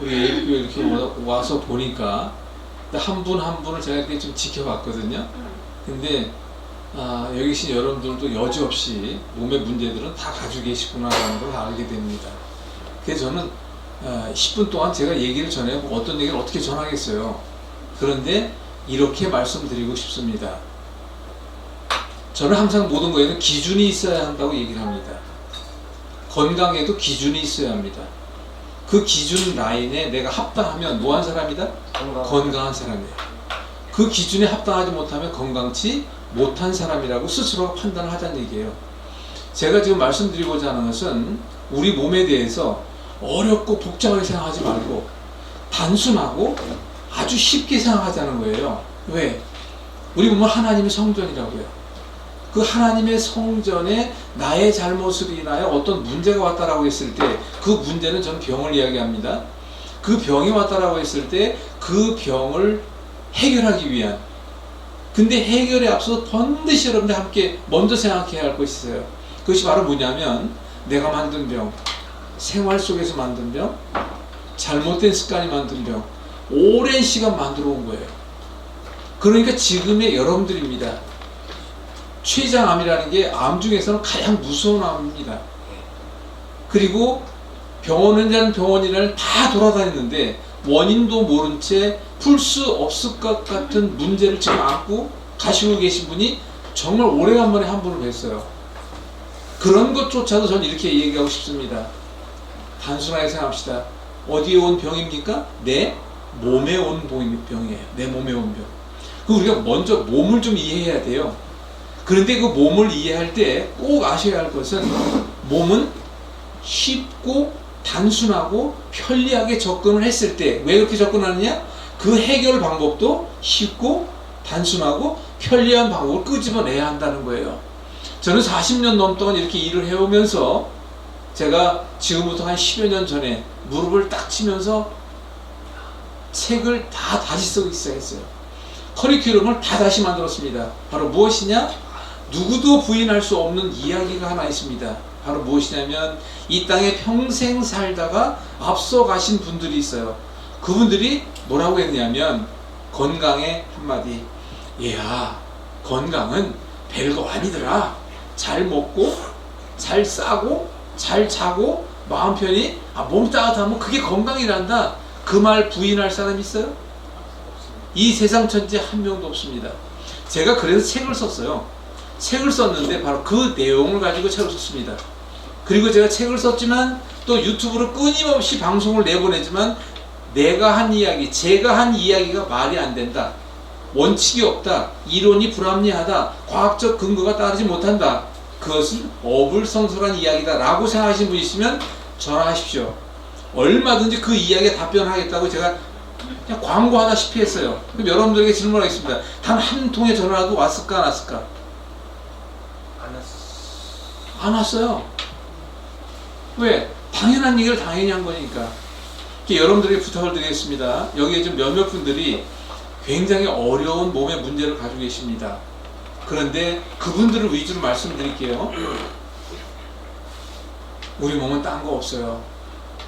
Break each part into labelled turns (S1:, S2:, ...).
S1: 우리 예비교회 이렇게 와서 보니까 한 분 한 분을 제가 이렇게 좀 지켜봤거든요. 근데 여기 계신 여러분들도 여지없이 몸의 문제들은 다 가지고 계시구나라는 걸 알게 됩니다. 그래서 저는 10분 동안 제가 얘기를 전해보고 어떤 얘기를 어떻게 전하겠어요. 그런데 이렇게 말씀드리고 싶습니다. 저는 항상 모든 거에는 기준이 있어야 한다고 얘기를 합니다. 건강에도 기준이 있어야 합니다. 그 기준 라인에 내가 합당하면 뭐한 사람이다? 건강한 사람이에요. 그 기준에 합당하지 못하면 건강치 못한 사람이라고 스스로가 판단을 하자는 얘기예요. 제가 지금 말씀드리고자 하는 것은 우리 몸에 대해서 어렵고 복잡하게 생각하지 말고 단순하고 아주 쉽게 생각하자는 거예요. 왜? 우리 몸은 하나님의 성전이라고요. 그 하나님의 성전에 나의 잘못으로 인하여 어떤 문제가 왔다라고 했을 때 그 문제는 저는 병을 이야기합니다. 그 병이 왔다라고 했을 때 그 병을 해결하기 위한, 근데 해결에 앞서 반드시 여러분들 함께 먼저 생각해야 할 것이 있어요. 그것이 바로 뭐냐면 내가 만든 병, 생활 속에서 만든 병, 잘못된 습관이 만든 병, 오랜 시간 만들어 온 거예요. 그러니까 지금의 여러분들입니다. 췌장암이라는 게 암 중에서는 가장 무서운 암입니다. 그리고 병원이라는 병원이라는 다 돌아다녔는데 원인도 모른 채 풀 수 없을 것 같은 문제를 지금 안고 가시고 계신 분이 정말 오래간만에 한 분을 뵀어요. 그런 것조차도 저는 이렇게 얘기하고 싶습니다. 단순하게 생각합시다. 어디에 온 병입니까? 내 몸에 온 병이에요. 내 몸에 온 병. 그 우리가 먼저 몸을 좀 이해해야 돼요. 그런데 그 몸을 이해할 때 꼭 아셔야 할 것은 몸은 쉽고 단순하고 편리하게 접근을 했을 때 왜 그렇게 접근하느냐? 그 해결 방법도 쉽고 단순하고 편리한 방법을 끄집어내야 한다는 거예요. 저는 40년 넘동안 이렇게 일을 해오면서 제가 지금부터 한 10여 년 전에 무릎을 딱 치면서 책을 다 다시 쓰기 시작했어요. 커리큘럼을 다 다시 만들었습니다. 바로 무엇이냐? 누구도 부인할 수 없는 이야기가 하나 있습니다. 바로 무엇이냐면 이 땅에 평생 살다가 앞서 가신 분들이 있어요. 그분들이 뭐라고 했냐면 건강에 한마디, 얘야 건강은 별거 아니더라. 잘 먹고 잘 싸고 잘 자고 마음 편히 몸 따뜻하면 그게 건강이란다. 그 말 부인할 사람 있어요? 이 세상 천지에 한 명도 없습니다. 제가 그래서 책을 썼어요. 책을 썼는데 바로 그 내용을 가지고 책을 썼습니다. 그리고 제가 책을 썼지만 또 유튜브로 끊임없이 방송을 내보내지만 내가 한 이야기, 제가 한 이야기가 말이 안 된다. 원칙이 없다. 이론이 불합리하다. 과학적 근거가 따르지 못한다. 그것은 어불성설한 이야기다 라고 생각하시는 분이 있으면 전화하십시오. 얼마든지 그 이야기에 답변하겠다고 제가 그냥 광고하다시피 했어요. 그럼 여러분들에게 질문하겠습니다. 단 한 통의 전화라도 왔을까 안 왔을까? 안 왔어요. 왜? 당연한 얘기를 당연히 한 거니까. 여러분들에게 부탁을 드리겠습니다. 여기에 좀 몇몇 분들이 굉장히 어려운 몸의 문제를 가지고 계십니다. 그런데 그분들을 위주로 말씀드릴게요. 우리 몸은 딴 거 없어요.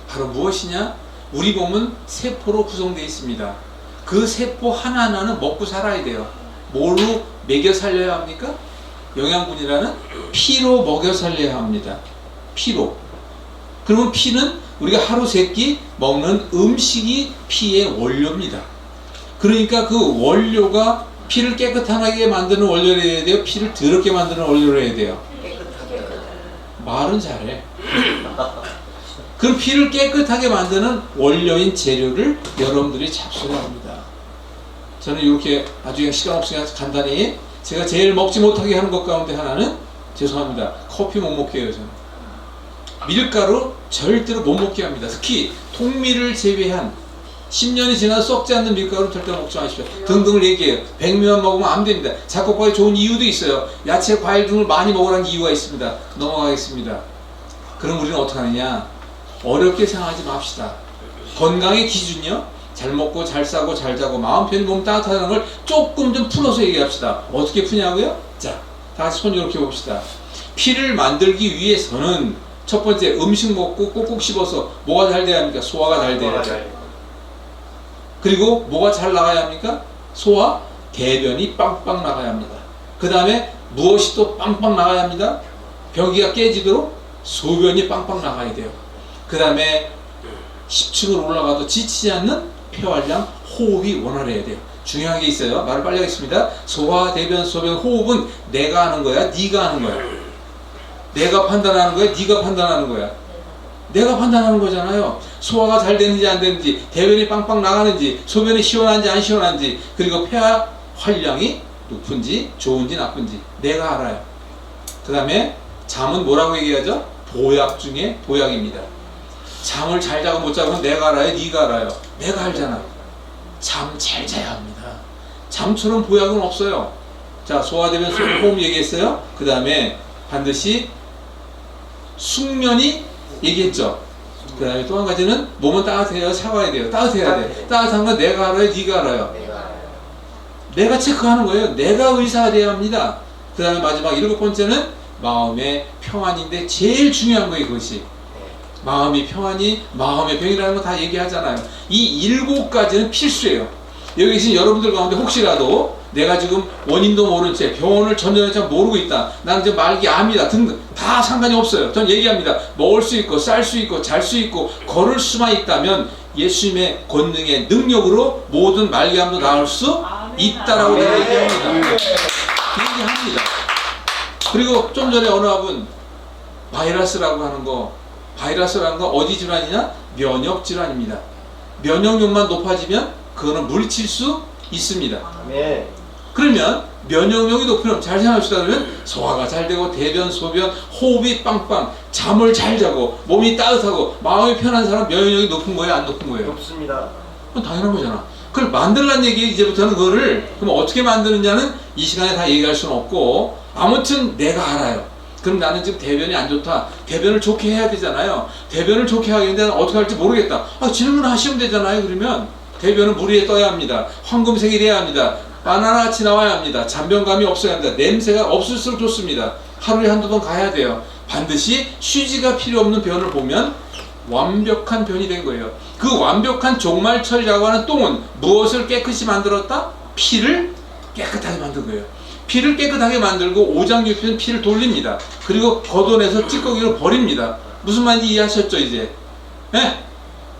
S1: 바로 무엇이냐? 우리 몸은 세포로 구성되어 있습니다. 그 세포 하나하나는 먹고 살아야 돼요. 뭘로 먹여 살려야 합니까? 영양분이라는 피로 먹여 살려야 합니다. 피로. 그러면 피는 우리가 하루 세 끼 먹는 음식이 피의 원료입니다. 그러니까 그 원료가 피를 깨끗하게 만드는 원료를 해야 돼요? 피를 더럽게 만드는 원료를 해야 돼요? 말은 잘해. 그럼 피를 깨끗하게 만드는 원료인 재료를 여러분들이 잡숴야 합니다. 저는 이렇게 아주 시간 없으니까 간단히 제가 제일 먹지 못하게 하는 것 가운데 하나는 죄송합니다. 커피 못 먹게 해요. 저는 밀가루 절대로 못 먹게 합니다. 특히 통밀을 제외한 10년이 지나도 썩지 않는 밀가루 절대 먹지 마십시오. 등등을 얘기해요. 백미만 먹으면 안 됩니다. 작곡과에 좋은 이유도 있어요. 야채, 과일 등을 많이 먹으라는 이유가 있습니다. 넘어가겠습니다. 그럼 우리는 어떻게 하느냐? 어렵게 생각하지 맙시다. 건강의 기준이요? 잘 먹고 잘 싸고 잘 자고 마음 편히 몸 따뜻하다는 걸 조금 좀 풀어서 얘기합시다. 어떻게 푸냐고요? 자, 다 같이 손 이렇게 봅시다. 피를 만들기 위해서는 첫 번째 음식 먹고 꼭꼭 씹어서 뭐가 잘 돼야 합니까? 소화가 잘 돼야 돼요. 그리고 뭐가 잘 나가야 합니까? 소화, 대변이 빵빵 나가야 합니다. 그 다음에 무엇이 또 빵빵 나가야 합니다? 벽이가 깨지도록 소변이 빵빵 나가야 돼요. 그 다음에 10층을 올라가도 지치지 않는 폐활량, 호흡이 원활해야 돼요. 중요한 게 있어요. 말을 빨리 하겠습니다. 소화, 대변, 소변, 호흡은 내가 하는 거야? 네가 하는 거야? 내가 판단하는 거야? 네가 판단하는 거야? 내가 판단하는 거잖아요. 소화가 잘 되는지 안 되는지, 대변이 빵빵 나가는지, 소변이 시원한지 안 시원한지, 그리고 폐하 활량이 높은지 좋은지 나쁜지 내가 알아요. 그 다음에 잠은 뭐라고 얘기하죠? 보약 중에 보약입니다. 잠을 잘 자고 못 자고는 내가 알아요? 네가 알아요? 내가 알잖아. 잠 잘 자야 합니다. 잠처럼 보약은 없어요. 자, 소화대변 호흡 얘기했어요. 그 다음에 반드시 숙면이 얘기했죠. 그 다음에 또 한 가지는 몸은 따뜻해야 차가워야 돼요. 따뜻해야 돼. 따뜻한 건 내가 알아요? 네가 알아요? 내가 체크하는 거예요. 내가 의사가 돼야 합니다. 그 다음에 마지막 7번째는 마음의 평안인데 제일 중요한 거예요. 그것이 마음이 평안이 마음의 병이라는 거 다 얘기하잖아요. 이 7가지는 필수예요. 여기 계신 여러분들 가운데 혹시라도 내가 지금 원인도 모른 채 병원을 전전에 모르고 있다. 나는 이제 말기 암이다 등등 다 상관이 없어요. 전 얘기합니다. 먹을 수 있고 쌀 수 있고 잘 수 있고 걸을 수만 있다면 예수님의 권능의 능력으로 모든 말기암도 나을 수 있다라고 내가 얘기합니다. 얘기합니다. 그리고 좀 전에 어느 분은 바이러스라고 하는 거 어디 질환이냐? 면역 질환입니다. 면역력만 높아지면 그거는 물리칠 수 있습니다. 그러면 면역력이 높으면 잘 생각합시다. 그러면 소화가 잘 되고 대변, 소변, 호흡이 빵빵, 잠을 잘 자고 몸이 따뜻하고 마음이 편한 사람 면역력이 높은 거예요? 안 높은 거예요?
S2: 높습니다.
S1: 그건 당연한 거잖아. 그걸 만들라는 얘기 이제부터는 그거를 그럼 어떻게 만드느냐는 이 시간에 다 얘기할 수는 없고 아무튼 내가 알아요. 그럼 나는 지금 대변이 안 좋다. 대변을 좋게 해야 되잖아요. 대변을 좋게 하겠는데 나는 어떻게 할지 모르겠다. 질문하시면 되잖아요. 그러면 대변은 물 위에 떠야 합니다. 황금색이 돼야 합니다. 바나나 같이 나와야 합니다. 잔변감이 없어야 합니다. 냄새가 없을수록 좋습니다. 하루에 한두 번 가야 돼요. 반드시 휴지가 필요 없는 변을 보면 완벽한 변이 된 거예요. 그 완벽한 종말처리라고 하는 똥은 무엇을 깨끗이 만들었다? 피를 깨끗하게 만든 거예요. 피를 깨끗하게 만들고 오장육부는 피를 돌립니다. 그리고 걷어내서 찌꺼기로 버립니다. 무슨 말인지 이해하셨죠 이제? 네?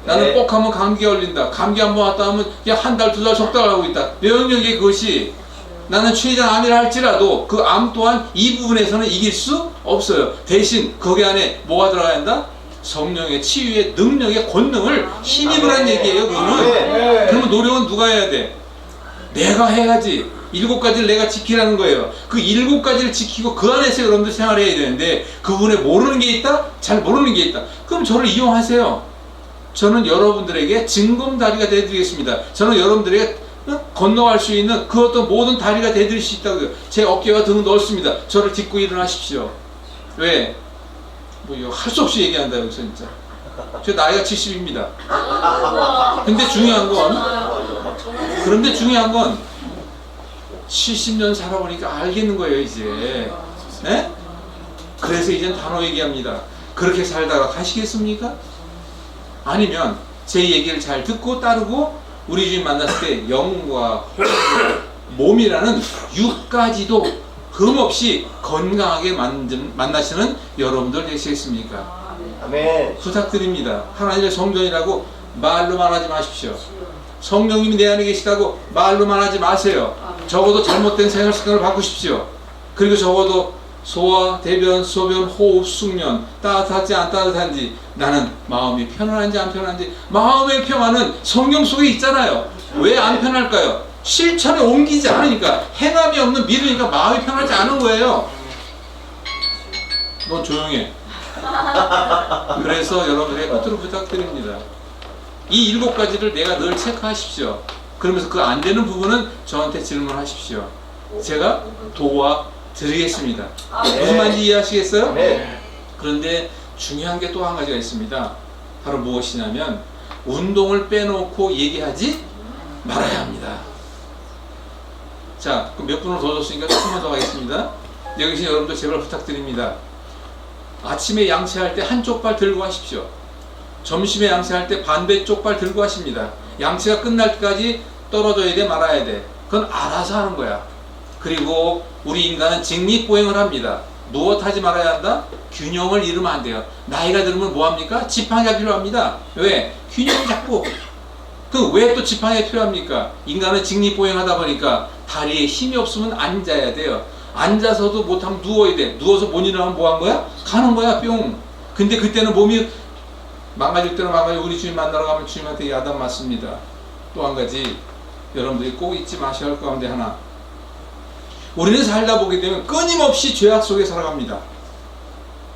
S1: 나는 꼭 하면 감기 걸린다. 감기 한번 왔다 하면 한 달, 두 달, 석 달 하고 있다. 면역력이 그것이 나는 최장 암이라 할지라도 그 암 또한 이 부분에서는 이길 수 없어요. 대신 거기 안에 뭐가 들어가야 한다? 성령의 치유의 능력의 권능을 힘입을 한 얘기예요. 그거는. 그러면 노력은 누가 해야 돼? 내가 해야지. 7가지를 내가 지키라는 거예요. 그 7가지를 지키고 그 안에서 여러분들 생활해야 되는데 그분에 모르는 게 있다? 잘 모르는 게 있다. 그럼 저를 이용하세요. 저는 여러분들에게 징검다리가 되어드리겠습니다. 저는 여러분들에게 건너갈 수 있는 그 어떤 모든 다리가 되어드릴 수 있다고요. 제 어깨와 등은 넓습니다. 저를 딛고 일어나십시오. 왜? 할 수 없이 얘기한다 여기서 진짜. 저 나이가 70입니다. 그런데 중요한 건 70년 살아보니까 알겠는 거예요 이제. 네? 그래서 이젠 단호 얘기합니다. 그렇게 살다가 가시겠습니까? 아니면 제 얘기를 잘 듣고 따르고 우리 주님 만났을 때 영과 몸이라는 6가지도 흠없이 건강하게 만나시는 여러분들 되시겠습니까?
S2: 아멘.
S1: 부탁드립니다. 하나님의 성전이라고 말로만 하지 마십시오. 성령님이 내 안에 계시다고 말로만 하지 마세요. 적어도 잘못된 생활 습관을 바꾸십시오. 그리고 적어도 소화, 대변, 소변, 호흡, 숙면 따뜻한지 안 따뜻한지 나는 마음이 편안한지 안 편안한지 마음의 평안은 성경 속에 있잖아요. 왜 안 편할까요? 실천에 옮기지 않으니까 행함이 없는 믿으니까 마음이 편하지 않은 거예요. 넌 조용해. 그래서 여러분에게 끝으로 부탁드립니다. 이 7가지를 내가 늘 체크하십시오. 그러면서 그 안 되는 부분은 저한테 질문하십시오. 제가 도와드리겠습니다. 무슨 말인지 이해하시겠어요? 그런데 중요한 게 또 한 가지가 있습니다. 바로 무엇이냐면 운동을 빼놓고 얘기하지 말아야 합니다. 자, 그럼 몇 분을 더 줬으니까 조금만 더 가겠습니다. 여기 계신 여러분들 제발 부탁드립니다. 아침에 양치할 때 한쪽 발 들고 하십시오. 점심에 양치할 때 반대쪽 발 들고 하십니다. 양치가 끝날 때까지 떨어져야 돼, 말아야 돼. 그건 알아서 하는 거야. 그리고 우리 인간은 직립보행을 합니다. 누워 타지 말아야 한다? 균형을 잃으면 안 돼요. 나이가 들면 뭐합니까? 지팡이가 필요합니다. 왜? 균형을 잡고. 그 왜 또 지팡이가 필요합니까? 인간은 직립보행하다 보니까 다리에 힘이 없으면 앉아야 돼요. 앉아서도 못하면 누워야 돼. 누워서 못 일어나면 뭐 한 거야? 가는 거야, 뿅. 근데 그때는 몸이 망가질 때는 망가지고 우리 주님 만나러 가면 주님한테 야단 맞습니다. 또 한 가지 여러분들이 꼭 잊지 마셔야 할 가운데 하나, 우리는 살다 보게 되면 끊임없이 죄악 속에 살아갑니다.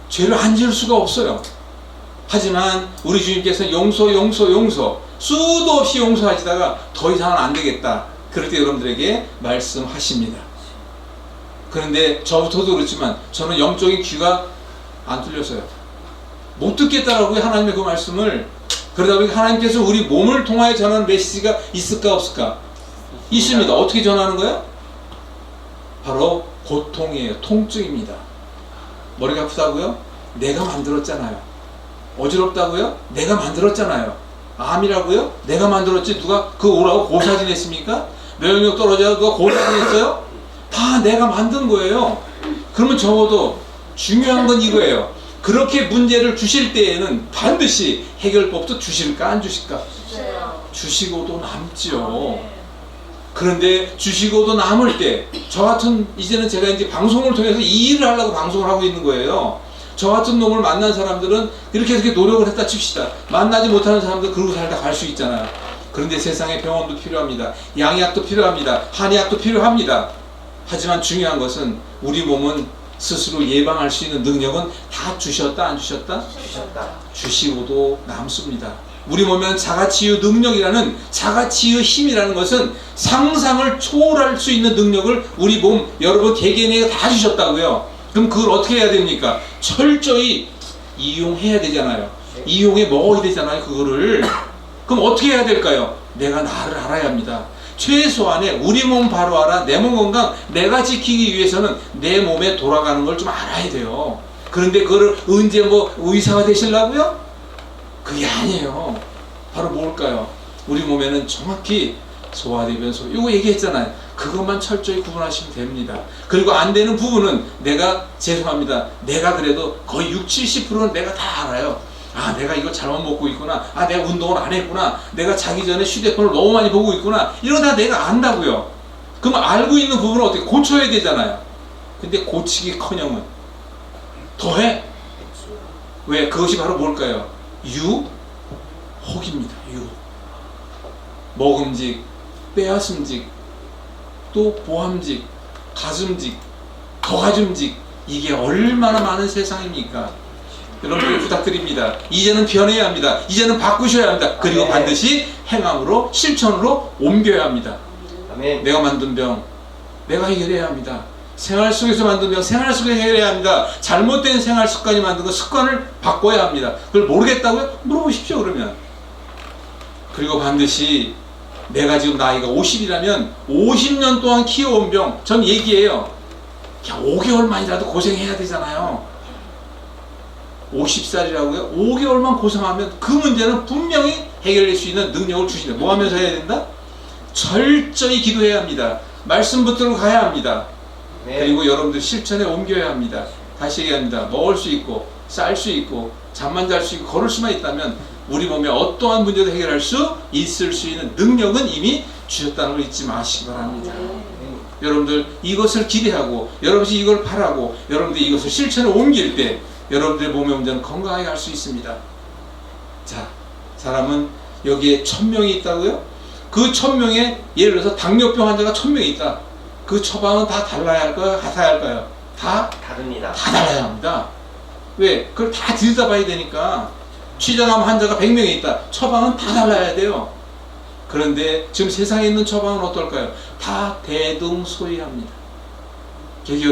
S1: 죄를 안 지을 수가 없어요. 하지만 우리 주님께서 용서 수도 없이 용서하시다가 더 이상은 안 되겠다. 그럴 때 여러분들에게 말씀하십니다. 그런데 저부터도 그렇지만 저는 영적인 귀가 안 뚫렸어요. 못 듣겠다라고요, 하나님의 그 말씀을. 그러다 보니 하나님께서 우리 몸을 통하여 전하는 메시지가 있을까 없을까? 있습니다. 어떻게 전하는 거예요? 바로 고통이에요. 통증입니다. 머리가 아프다고요? 내가 만들었잖아요. 어지럽다고요? 내가 만들었잖아요. 암이라고요? 내가 만들었지. 누가 그 오라고 고사진했습니까? 면역력 떨어져서 누가 고사진했어요? 다 내가 만든 거예요. 그러면 적어도 중요한 건 이거예요. 그렇게 문제를 주실 때에는 반드시 해결법도 주실까 안 주실까? 주시고도 남지요. 그런데 주시고도 남을 때, 저 같은, 이제는 제가 이제 방송을 통해서 이 일을 하려고 방송을 하고 있는 거예요. 저 같은 놈을 만난 사람들은 이렇게 노력을 했다 칩시다. 만나지 못하는 사람들 그러고 살다 갈 수 있잖아요. 그런데 세상에 병원도 필요합니다. 양약도 필요합니다. 한의학도 필요합니다. 하지만 중요한 것은 우리 몸은 스스로 예방할 수 있는 능력은 다 주셨다 안 주셨다?
S2: 주셨다.
S1: 주시고도 남습니다. 우리 몸에는 자가치유 능력이라는, 자가치유 힘이라는 것은 상상을 초월할 수 있는 능력을 우리 몸 여러분 개개인에게 다 주셨다고요. 그럼 그걸 어떻게 해야 됩니까? 철저히 이용해야 되잖아요. 이용해 먹어야 되잖아요, 그거를. 그럼 어떻게 해야 될까요? 내가 나를 알아야 합니다. 최소한의 우리 몸 바로 알아. 내 몸 건강 내가 지키기 위해서는 내 몸에 돌아가는 걸 좀 알아야 돼요. 그런데 그거를 언제 뭐 의사가 되시려고요? 그게 아니에요. 바로 뭘까요? 우리 몸에는 정확히 소화대변소, 이거 얘기했잖아요. 그것만 철저히 구분하시면 됩니다. 그리고 안 되는 부분은 내가, 죄송합니다, 내가 그래도 거의 60~70%는 내가 다 알아요. 아, 내가 이거 잘못 먹고 있구나. 아, 내가 운동을 안 했구나. 내가 자기 전에 휴대폰을 너무 많이 보고 있구나. 이런 다 내가 안다고요. 그럼 알고 있는 부분은 어떻게 고쳐야 되잖아요. 근데 고치기커녕은 더해. 왜? 그것이 바로 뭘까요? 유혹입니다. 유혹. 먹음직, 빼앗음직, 또 보함직, 가슴직, 거가슴직, 이게 얼마나 많은 세상입니까? 여러분들 부탁드립니다. 이제는 변해야 합니다. 이제는 바꾸셔야 합니다. 그리고
S2: 아멘.
S1: 반드시 행함으로, 실천으로 옮겨야 합니다.
S2: 아멘.
S1: 내가 만든 병, 내가 해결해야 합니다. 생활 속에서 만든 병, 생활 속에서 해결해야 합니다. 잘못된 생활 습관이 만든 거, 습관을 바꿔야 합니다. 그걸 모르겠다고요? 물어보십시오, 그러면. 그리고 반드시 내가 지금 나이가 50이라면 50년 동안 키워온 병, 전 얘기해요. 그냥 5개월만이라도 고생해야 되잖아요. 50살이라고요? 5개월만 고생하면 그 문제는 분명히 해결될 수 있는 능력을 주신다. 뭐 하면서 해야 된다? 철저히 기도해야 합니다. 말씀 붙들고 가야 합니다.
S2: 네.
S1: 그리고 여러분들 실천에 옮겨야 합니다. 다시 얘기합니다. 먹을 수 있고, 쌀 수 있고, 잠만 잘 수 있고, 걸을 수만 있다면 우리 몸에 어떠한 문제도 해결할 수 있을 수 있는 능력은 이미 주셨다는 걸 잊지 마시기 바랍니다. 여러분들 이것을 기대하고, 여러분이 이걸 바라고, 여러분들이 이것을 실천에 옮길 때 여러분들의 몸의 문제는 건강하게 할 수 있습니다. 자, 사람은 여기에 1000명이 있다고요? 그 1000명에 예를 들어서 당뇨병 환자가 1000명이 있다. 그 처방은 다 달라야 할까요? 같아야 할까요? 다
S2: 다릅니다.
S1: 달라야 합니다. 왜? 그걸 다 들여다봐야 되니까. 취장암 환자가 100명이 있다. 처방은 다 달라야 돼요. 그런데 지금 세상에 있는 처방은 어떨까요? 다 대등소이합니다. 여기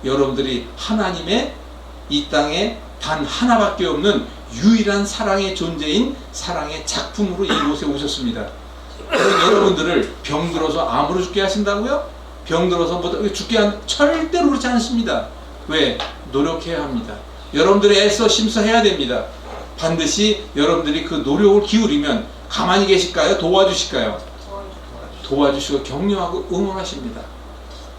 S1: 여러분들이 하나님의 이 땅에 단 하나밖에 없는 유일한 사랑의 존재인 사랑의 작품으로 이곳에 오셨습니다. 그럼 여러분들을 병들어서 암으로 죽게 하신다고요? 병들어서 뭐 죽게 절대로 그렇지 않습니다. 왜? 노력해야 합니다. 여러분들이 애써 심사해야 됩니다. 반드시 여러분들이 그 노력을 기울이면 가만히 계실까요? 도와주실까요? 도와주시고 격려하고 응원하십니다.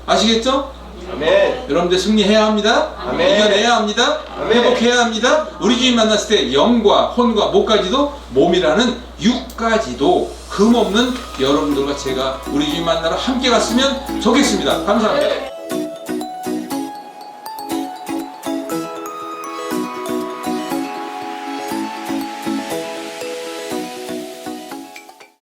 S1: 아시겠죠?
S2: 아멘.
S1: 여러분들 승리해야 합니다.
S2: 아멘.
S1: 이겨내야 합니다.
S2: 아멘.
S1: 회복해야 합니다. 우리 주님 만났을 때 영과 혼과 목까지도, 몸이라는 육까지도 흠없는 여러분들과 제가 우리 주님 만나러 함께 갔으면 좋겠습니다. 감사합니다.